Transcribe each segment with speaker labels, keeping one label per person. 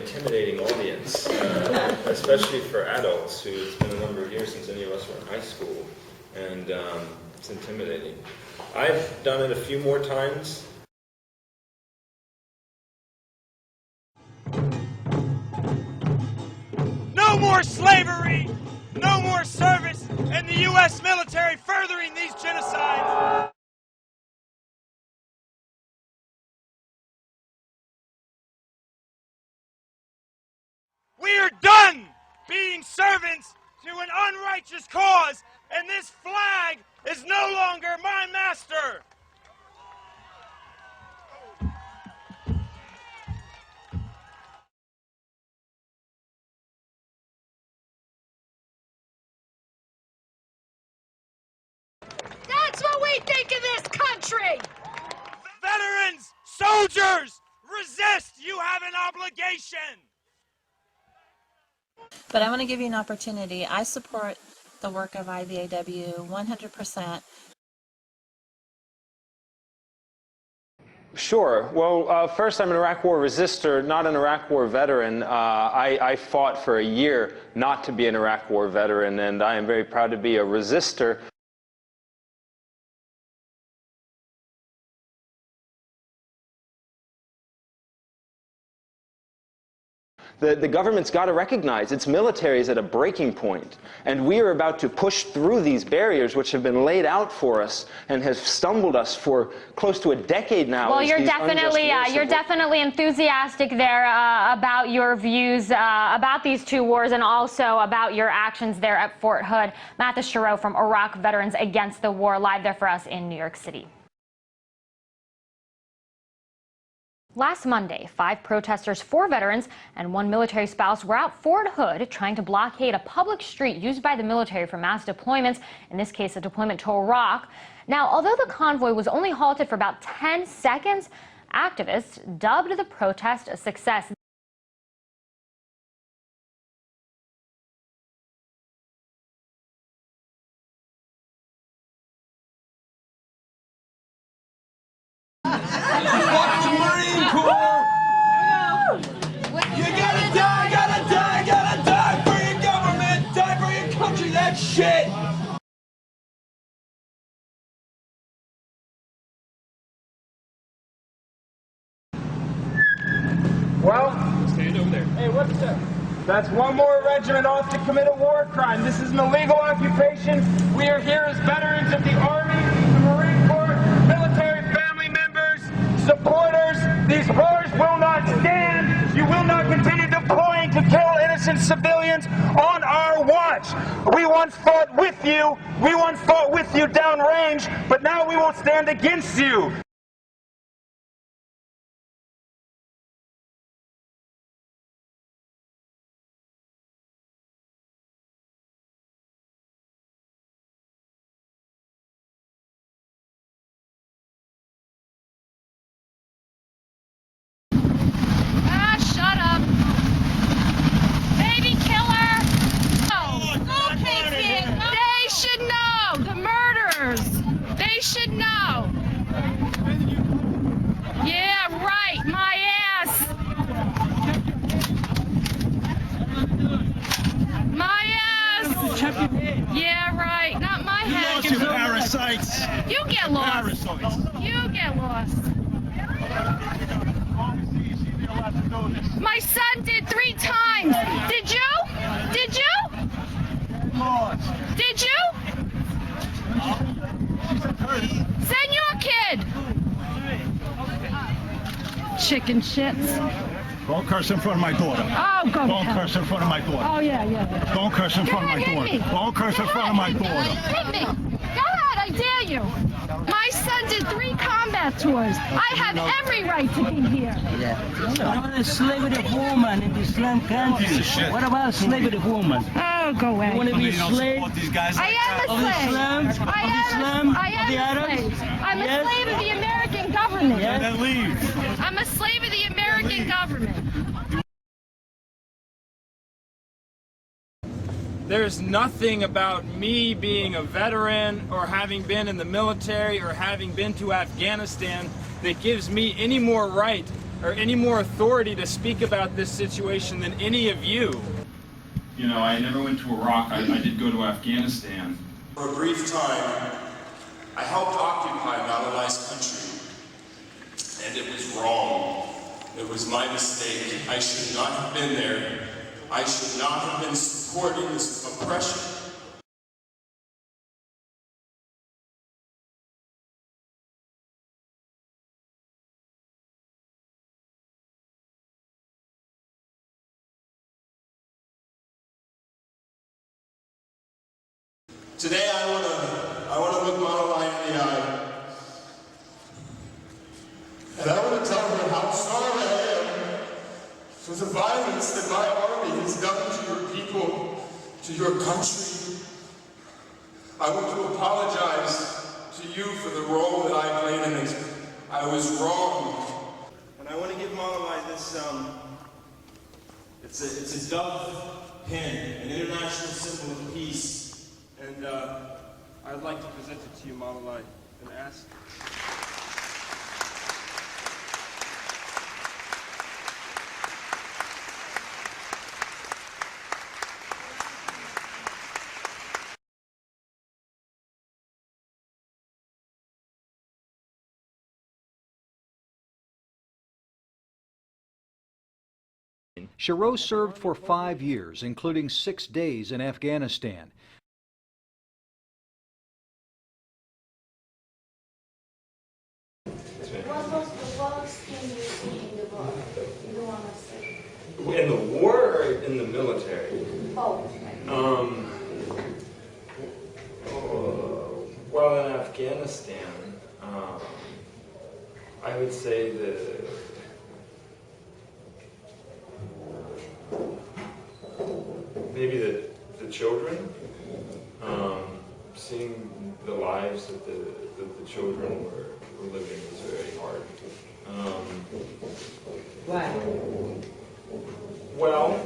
Speaker 1: intimidating audience, especially for adults who it's been a number of years since any of us were in high school, and it's intimidating. I've done it a few more times.
Speaker 2: No more slavery, no more service in the U.S. military furthering these genocides. We are done being servants to an unrighteous cause, and this flag is no longer my master.
Speaker 3: That's what we think of this country!
Speaker 2: Veterans, soldiers, resist! You have an obligation!
Speaker 4: But I want to give you an opportunity. I support the work of IVAW 100%.
Speaker 5: Sure. Well, first, I'm an Iraq War resistor, not an Iraq War veteran. I fought for a year not to be an Iraq War veteran, and I am very proud to be a resistor. The government's got to recognize its military is at a breaking point, and we are about to push through these barriers which have been laid out for us and have stumbled us for close to a decade now.
Speaker 6: Well, you're definitely enthusiastic there about your views about these two wars and also about your actions there at Fort Hood. Matthis Chiroux from Iraq Veterans Against the War, live there for us in New York City. Last Monday, 5 protesters, 4 veterans, and 1 military spouse were at Fort Hood trying to blockade a public street used by the military for mass deployments, in this case a deployment to Iraq. Now, although the convoy was only halted for about 10 seconds, activists dubbed the protest a success.
Speaker 2: Shit!
Speaker 7: Well,
Speaker 2: Stand over there.
Speaker 7: hey, what's that? That's one more regiment off to commit a war crime. This is an illegal occupation. We are here as veterans of the Army, the Marine Corps, military family members, supporters. These wars will not stand. You will not continue deploying to kill innocent civilians on our watch. We once fought with you. We once fought with you downrange, but now we won't stand against you.
Speaker 3: Shut up! Baby killer! They should know! The murderers! They should know! Yeah, right! My ass! My ass! Yeah, right! Not my head!
Speaker 2: You parasites!
Speaker 3: You get lost! You get lost! My son did 3 times. Did you? Did you? Did you? Send your kid. Chicken shits.
Speaker 8: Don't curse in front of my daughter.
Speaker 3: Oh, go
Speaker 8: Don't curse in front of my daughter.
Speaker 3: Oh, yeah.
Speaker 8: Don't curse in front of my daughter. Don't curse in front of my daughter.
Speaker 3: Hit me. Go ahead, I dare you. My son did 3 combat tours. I have every right to be here.
Speaker 9: What about slavery of woman in the Islam country? What about slavery of woman?
Speaker 3: Oh, go away.
Speaker 9: You want to be a slave of
Speaker 3: I am a slave.
Speaker 9: Islam?
Speaker 3: I am a slave. I'm a slave of the American government.
Speaker 8: Then leave.
Speaker 3: I'm a slave of the American government.
Speaker 1: There's nothing about me being a veteran or having been in the military or having been to Afghanistan that gives me any more right
Speaker 7: or any more authority to speak about this situation than any of you.
Speaker 10: You know, I never went to Iraq. I did go to Afghanistan.
Speaker 11: For a brief time, I helped occupy Matthis Lies country, and it was wrong. It was my mistake. I should not have been there. I should not have been supporting this oppression. Today I want to look Monolai in the eye, and I want to tell her how sorry I am for the violence that my army has done to your people, to your country. I want to apologize to you for the role that I played in it. I was wrong. And I want to give Monolai this, it's a dove pin, an international symbol of peace. And I'd like to present it to you, Monolai, and ask.
Speaker 12: Chiroux served for 5 years, including 6 days in Afghanistan.
Speaker 13: What was the worst thing you see in the war? You don't want to say.
Speaker 1: In the war or in the military?
Speaker 13: Both.
Speaker 1: Well, in Afghanistan, I would say maybe the children, seeing the lives that the children were living was very hard.
Speaker 14: Why?
Speaker 1: Well,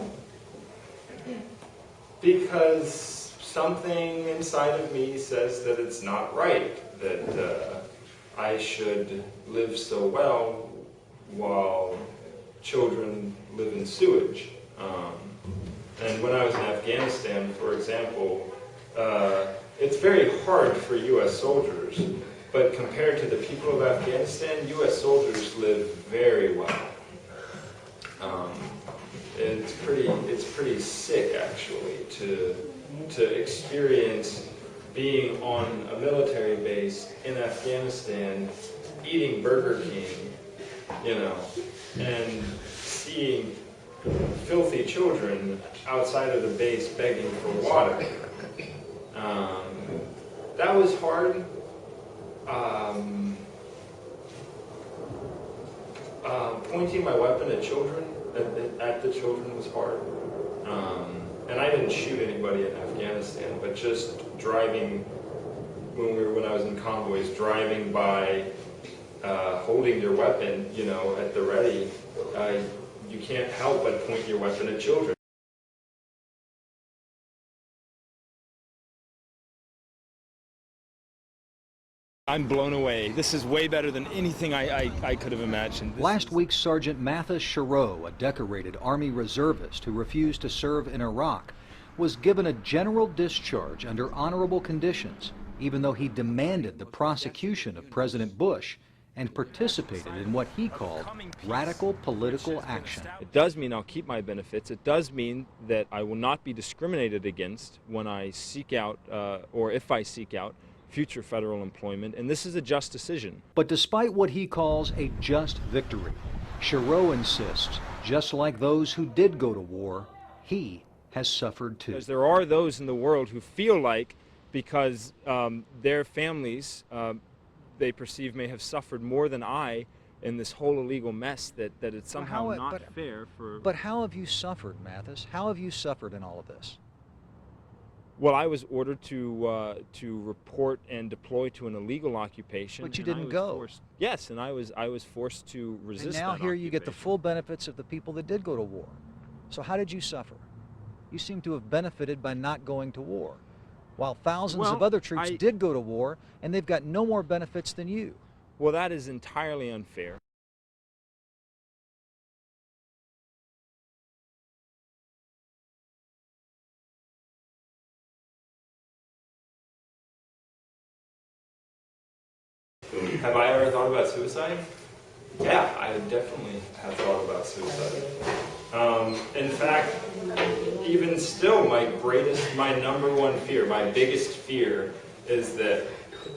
Speaker 1: because something inside of me says that it's not right, that I should live so well while children live in sewage. And when I was in Afghanistan, for example, it's very hard for U.S. soldiers, but compared to the people of Afghanistan, U.S. soldiers live very well. It's pretty sick, actually, to experience being on a military base in Afghanistan, eating Burger King, you know, and seeing filthy children outside of the base begging for water. That was hard. Pointing my weapon at children, at the children was hard. And I didn't shoot anybody in Afghanistan, but just driving, when I was in convoys, driving by, holding your weapon, you know, at the ready, you can't help but point your weapon at children.
Speaker 7: I'm blown away. This is way better than anything I could have imagined.
Speaker 12: Last week, Sergeant Matthis Chiroux, a decorated Army reservist who refused to serve in Iraq, was given a general discharge under honorable conditions, even though he demanded the prosecution of President Bush and participated in what he called radical political action.
Speaker 1: It does mean I'll keep my benefits. It does mean that I will not be discriminated against when I seek out, or if I seek out, future federal employment, and this is a just decision.
Speaker 12: But despite what he calls a just victory, Chiroux insists, just like those who did go to war, he has suffered too.
Speaker 1: Because there are those in the world who feel like, because their families they perceive may have suffered more than I in this whole illegal mess, that it's somehow not fair for...
Speaker 12: But how have you suffered, Matthis? How have you suffered in all of this?
Speaker 1: Well, I was ordered to report and deploy to an illegal occupation.
Speaker 12: But you didn't go.
Speaker 1: Yes, and I was forced to resist.
Speaker 12: And now here you get the full benefits of the people that did go to war. So how did you suffer? You seem to have benefited by not going to war, while thousands of other troops did go to war, and they've got no more benefits than you.
Speaker 1: Well, that is entirely unfair. Have I ever thought about suicide? Yeah, I definitely have thought about suicide. In fact, even still, my number one fear, my biggest fear is that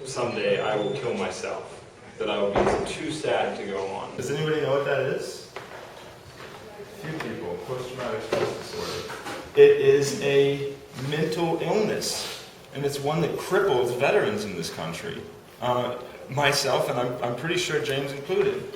Speaker 1: someday I will kill myself, that I will be too sad to go on.
Speaker 14: Does anybody know what that is? A few people, post-traumatic stress disorder. It is a mental illness, and it's one that cripples veterans in this country. Myself, and I'm pretty sure James included.